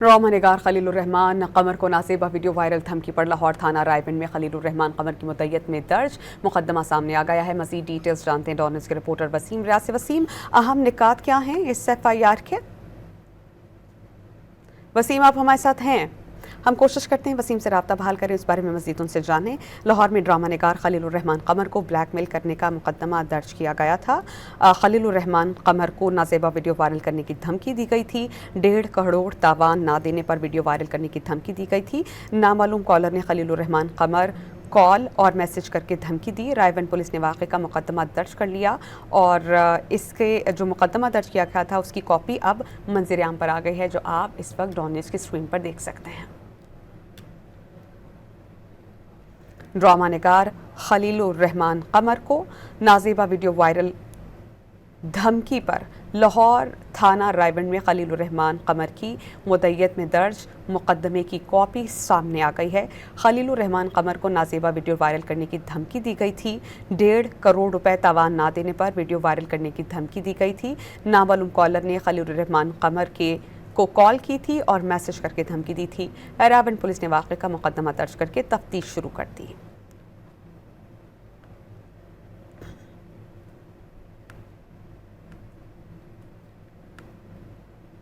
Drama निगार खलील उर-रहमान कमर को नासेबा video viral धमकी पर लाहौर थाना रायबंद में खलील उर-रहमान कमर की मुद्दत में दर्ज मुकदमा सामने आ गया है। मजीद डिटेल्स जानते हैं डॉन न्यूज़ के रिपोर्टर वसीम रियाज से। वसीम, अहम निकात क्या हैं इस FIR के? वसीम, आप हमारे साथ हैं? हम कोशिश करते हैं वसीम से राब्ता बहाल करें, इस बारे में मज़ीद उनसे जानें। लाहौर में ड्रामा निगार खलील उर-रहमान कमर को ब्लैकमेल करने का मुकदमा दर्ज किया गया था। खलील उर-रहमान कमर को नाजेबा वीडियो वायरल करने की धमकी दी गई थी। 1.5 करोड़ तावान ना देने पर वीडियो वायरल करने की धमकी दी गई थी। नामालूम कॉलर ने खलील उर-रहमान कमर कॉल और मैसेज करके धमकी दी। रायबंद पुलिस ने वाक़े का मुकदमा दर्ज कर लिया और इसके जो मुकदमा दर्ज किया गया था उसकी कॉपी अब मंज़िर आम पर आ गई है, जो आप इस वक्त डॉन न्यूज़ की स्क्रीन पर देख सकते हैं। ड्रामा निगार खलील उर-रहमान कमर को नाजेबा वीडियो वायरल धमकी पर लाहौर थाना रायबंद में खलील उर-रहमान कमर की मुद्दत में दर्ज मुकदमे की कॉपी सामने आ गई है। खलील उर-रहमान कमर को नाजेबा वीडियो वायरल करने की धमकी दी गई थी। 1.5 करोड़ रुपए तावान ना देने पर वीडियो वायरल करने की धमकी दी गई थी। नामालूम कॉलर ने खलील उर-रहमान कमर को कॉल की थी और मैसेज करके धमकी दी थी। रायबंद पुलिस ने वाक़े का मुकदमा दर्ज करके तफ्तीश शुरू कर दी।